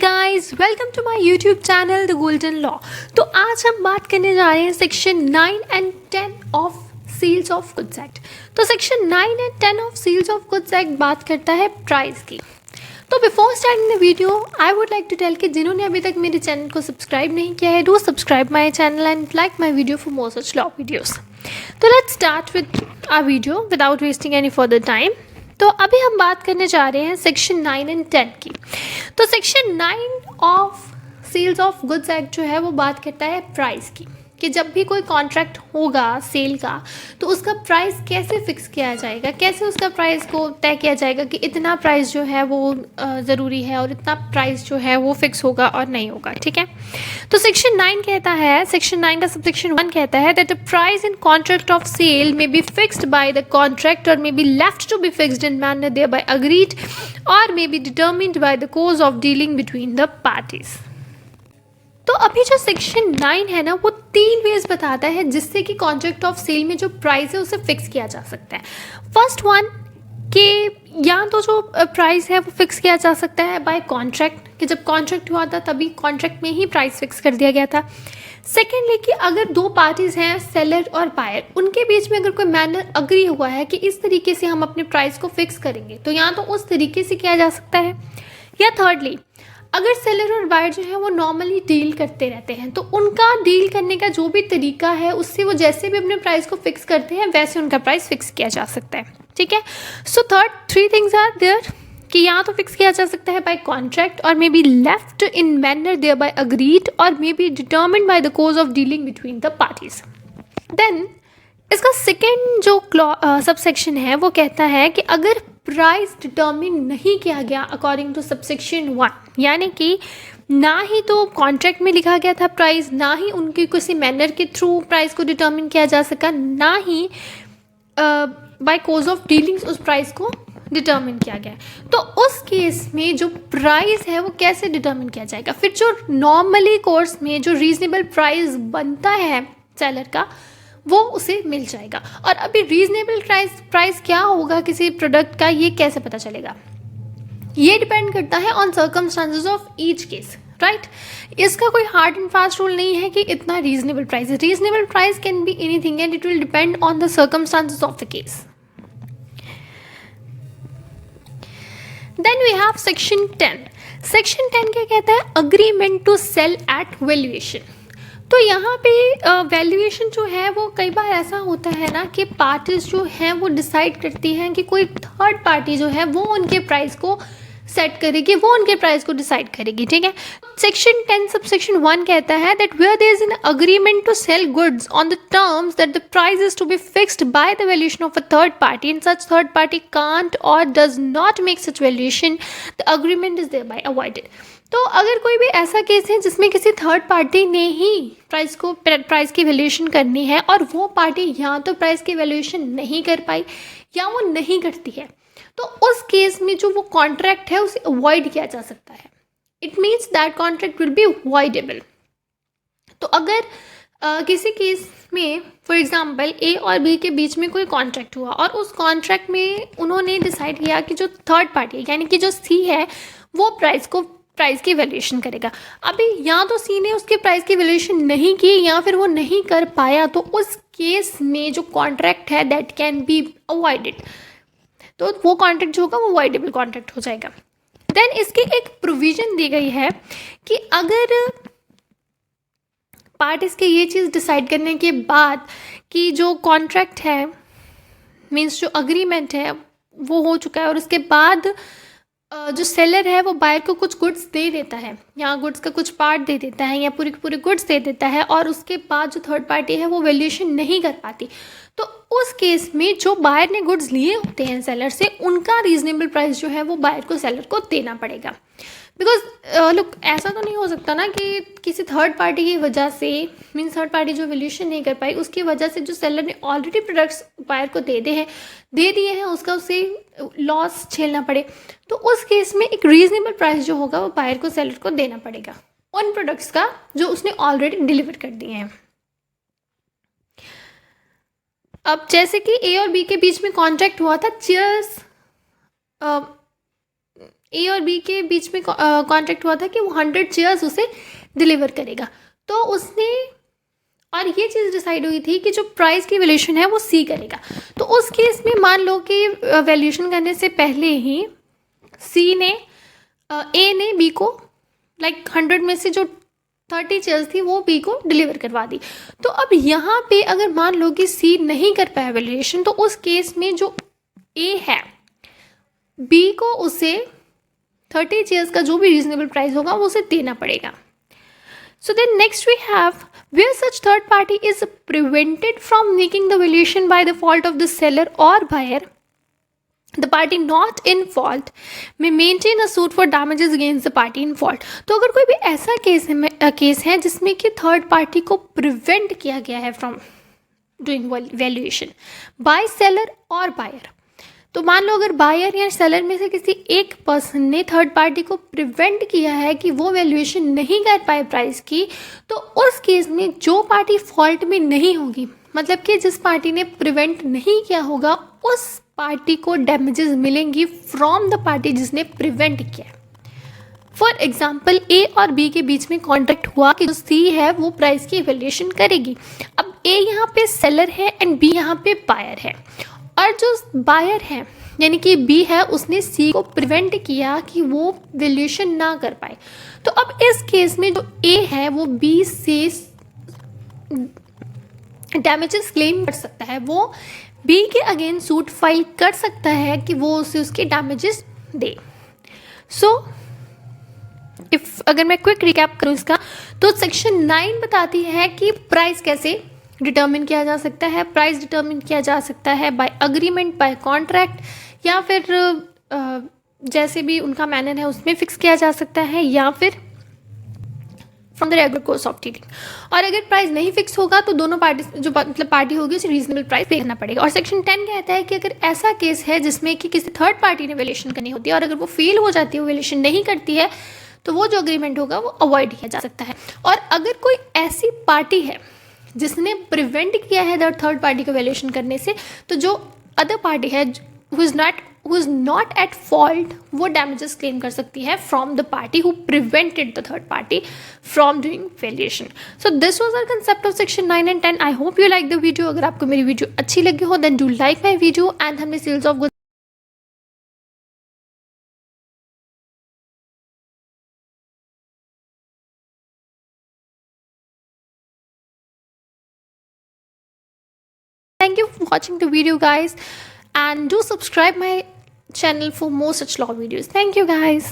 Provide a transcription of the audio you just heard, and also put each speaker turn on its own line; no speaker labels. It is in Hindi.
Guys, welcome to my YouTube channel the golden law. तो आज हम बात करने जा रहे हैं section 9 and 10 of sales of goods act. तो section 9 and 10 of sales of goods act बात करता है प्राइस की। तो before starting the video I would like to tell कि जिन्होंने अभी तक मेरे चैनल को सब्सक्राइब नहीं किया है, do subscribe my channel and like my video for more such law videos. तो let's start with our video without wasting any further time. तो अभी हम बात करने जा रहे हैं सेक्शन 9 एंड 10 की। तो section 9 of sales of goods act जो है वो बात करता है प्राइस की, कि जब भी कोई कॉन्ट्रैक्ट होगा सेल का तो उसका प्राइस कैसे फिक्स किया जाएगा, कैसे उसका प्राइस को तय किया जाएगा कि इतना प्राइस जो है वो ज़रूरी है और इतना प्राइस जो है वो फिक्स होगा और नहीं होगा। ठीक है, तो सेक्शन 9 कहता है, सेक्शन 9 का सबसेक्शन 1 कहता है that the price in contract of sale may be fixed by the contractor, may be left to be fixed in manner thereby agreed और may be determined by the course of dealing between the parties. तो अभी जो सेक्शन 9 है ना वो 3 वेज बताता है जिससे कि कॉन्ट्रैक्ट ऑफ सेल में जो प्राइस है उसे फिक्स किया जा सकता है। फर्स्ट वन कि या तो जो प्राइस है वो फिक्स किया जा सकता है बाय कॉन्ट्रैक्ट, कि जब कॉन्ट्रैक्ट हुआ था तभी कॉन्ट्रैक्ट में ही प्राइस फिक्स कर दिया गया था। सेकेंडली कि अगर दो पार्टीज हैं सेलर और बायर, उनके बीच में अगर कोई मैनर अग्री हुआ है कि इस तरीके से हम अपने प्राइस को फिक्स करेंगे तो या तो उस तरीके से किया जा सकता है, या थर्डली अगर सेलर और बायर जो है वो नॉर्मली डील करते रहते हैं तो उनका डील करने का जो भी तरीका है उससे वो जैसे भी अपने प्राइस को फिक्स करते हैं वैसे उनका प्राइस फिक्स किया जा सकता है। ठीक है, so three things are there कि या तो फिक्स किया जा सकता है बाय कॉन्ट्रैक्ट और may be left in manner thereby agreed और may be determined by the course of dealing between the parties. Then इसका सेकेंड जो सबसेक्शन है वो कहता है कि अगर प्राइस डिटर्मिन नहीं किया गया अकॉर्डिंग टू सबसेक्शन 1, यानी कि ना ही तो कॉन्ट्रैक्ट में लिखा गया था प्राइस, ना ही उनके किसी मैनर के थ्रू प्राइस को डिटर्मिन किया जा सका, ना ही बाय कोर्स ऑफ डीलिंग्स उस प्राइस को डिटर्मिन किया गया, तो उस केस में जो प्राइस है वो कैसे डिटर्मिन किया जाएगा। फिर जो नॉर्मली कोर्स में जो रीजनेबल प्राइस बनता है सेलर का वो उसे मिल जाएगा। और अभी रीजनेबल प्राइस क्या होगा किसी प्रोडक्ट का, ये कैसे पता चलेगा, ये डिपेंड करता है on circumstances of each case, right. इसका कोई हार्ड एंड फास्ट रूल नहीं है कि इतना रीजनेबल प्राइस है। Reasonable price can be anything and it will depend on the circumstances of the case. Then we have section 10। Section 10 क्या कहता है, agreement to sell at valuation. तो यहाँ पे वैल्यूएशन जो है वो कई बार ऐसा होता है ना कि पार्टीज जो हैं वो डिसाइड करती हैं कि कोई थर्ड पार्टी जो है वो उनके प्राइस को सेट करेगी, वो उनके प्राइस को डिसाइड करेगी। ठीक है, सेक्शन 10 सबसेक्शन 1 कहता है that where there is an agreement to sell goods on the terms that the price is to be fixed by the valuation of a third party and such third party can't और does not make such valuation, the agreement is thereby avoided. तो अगर कोई भी ऐसा केस है जिसमें किसी थर्ड पार्टी ने ही प्राइस की वैल्यूएशन करनी है और वो पार्टी या तो प्राइस की वैल्यूएशन नहीं कर पाई या वो नहीं करती है, तो उस केस में जो वो कॉन्ट्रैक्ट है उसे अवॉइड किया जा सकता है। It means that contract will be avoidable. तो अगर किसी केस में फॉर एग्जांपल ए और बी के बीच में कोई कॉन्ट्रैक्ट हुआ और उस कॉन्ट्रैक्ट में उन्होंने डिसाइड किया कि जो थर्ड पार्टी है यानी कि जो सी है वो प्राइस की वैल्यूएशन करेगा। अभी या तो सी ने उसके प्राइस की वैल्यूएशन नहीं की या फिर वो नहीं कर पाया, तो उस केस में जो कॉन्ट्रैक्ट है दैट कैन बी अवॉइडेड, तो वो कॉन्ट्रैक्ट जो होगा वो अवॉइडेबल कॉन्ट्रैक्ट हो जाएगा। देन इसकी एक प्रोविजन दी गई है कि अगर पार्टीज के ये चीज़ डिसाइड करने के बाद कि जो कॉन्ट्रैक्ट है मीन्स जो अग्रीमेंट है वो हो चुका है और उसके बाद जो सेलर है वो बायर को कुछ गुड्स दे देता है या गुड्स का कुछ पार्ट दे देता है या पूरे गुड्स दे देता है और उसके बाद जो थर्ड पार्टी है वो वैल्यूएशन नहीं कर पाती, तो उस केस में जो बायर ने गुड्स लिए होते हैं सेलर से उनका रीजनेबल प्राइस जो है वो बायर को सेलर को देना पड़ेगा। बिकॉज लुक ऐसा तो नहीं हो सकता ना कि किसी थर्ड पार्टी की वजह से मीन्स थर्ड पार्टी जो वैल्यूएशन नहीं कर पाई उसकी वजह से जो सेलर ने ऑलरेडी प्रोडक्ट्स बायर को दे दिए हैं उसका उसे लॉस झेलना पड़े, तो उस केस में एक रीजनेबल प्राइस जो होगा वो बायर को सेलर को देना पड़ेगा उन प्रोडक्ट्स का जो उसने ऑलरेडी डिलीवर कर दिए हैं। अब जैसे कि ए और बी के बीच में कॉन्ट्रैक्ट हुआ था चेयर्स ए और बी के बीच में कॉन्ट्रैक्ट हुआ था कि वो 100 चेयर्स उसे डिलीवर करेगा। तो उसने, और ये चीज़ डिसाइड हुई थी कि जो प्राइस की वैल्यूएशन है वो सी करेगा। तो उस केस में मान लो कि वैल्यूएशन करने से पहले ही सी ने ए ने बी को 100 में से जो 30 चेयर्स थी वो बी को डिलीवर करवा दी। तो अब यहाँ पे अगर मान लो कि सी नहीं कर पाया वैल्यूएशन, तो उस केस में जो ए है बी को उसे 30 चेयर्स का जो भी रीजनेबल प्राइस होगा वो उसे देना पड़ेगा। So then next we have where such third party is prevented from making the valuation by the fault of the seller or buyer, the party not in fault may maintain a suit for damages against the party in fault। तो अगर कोई भी ऐसा केस है जिसमें कि थर्ड पार्टी को प्रिवेंट किया गया है from doing valuation by seller और बायर, तो मान लो अगर बायर या सेलर में से किसी एक पर्सन ने थर्ड पार्टी को प्रिवेंट किया है कि वो वैल्यूएशन नहीं कर पाए प्राइस की, तो उस केस में जो पार्टी फॉल्ट में नहीं होगी, मतलब कि जिस पार्टी ने प्रिवेंट नहीं किया होगा, उस पार्टी को डैमेजेस मिलेंगी फ्रॉम द पार्टी जिसने प्रिवेंट किया। फॉर एग्जाम्पल ए और बी के बीच में कॉन्ट्रैक्ट हुआ कि जो सी है वो प्राइस की वैल्यूएशन करेगी। अब ए यहाँ पे सेलर है एंड बी यहाँ पे बायर है, और जो बायर है यानी कि बी है उसने सी को प्रिवेंट किया कि वो वैल्यूएशन ना कर पाए। तो अब इस केस में जो ए है वो बी से डैमेजेस क्लेम कर सकता है, वो बी के अगेंस्ट सूट फाइल कर सकता है कि वो उसे उसके डैमेजेस दे। सो अगर मैं क्विक रिकैप करूँ इसका, तो सेक्शन 9 बताती है कि प्राइस कैसे डिटर्मिन किया जा सकता है। प्राइस डिटर्मिन किया जा सकता है बाय अग्रीमेंट, बाय कॉन्ट्रैक्ट, या फिर जैसे भी उनका मैनर है उसमें फिक्स किया जा सकता है, या फिर from the regular course of dealing. और अगर प्राइस नहीं फिक्स होगा तो दोनों पार्टी जो मतलब पार्टी होगी उसे रीजनेबल प्राइस पे करना पड़ेगा। और सेक्शन 10 कहता है कि अगर ऐसा केस है जिसमें कि किसी थर्ड पार्टी ने वैल्यूएशन करनी होती है और अगर वो फेल हो जाती है, वो वैल्यूएशन नहीं करती है, तो वो जो अग्रीमेंट होगा वो अवॉइड किया जा सकता है। और अगर कोई ऐसी पार्टी है जिसने प्रिवेंट किया है थर्ड पार्टी को वैल्यूएशन करने से, तो जो अदर पार्टी है who is not at fault, वो डैमेजेस क्लेम कर सकती है from the party who prevented the third party from doing valuation. So this was our concept of section 9 and 10। I hope you like the video. अगर आपको मेरी वीडियो अच्छी लगी हो then do like my video and हमने sales of Thank you for watching the video, guys, and do subscribe my channel for more such law videos. Thank you, guys.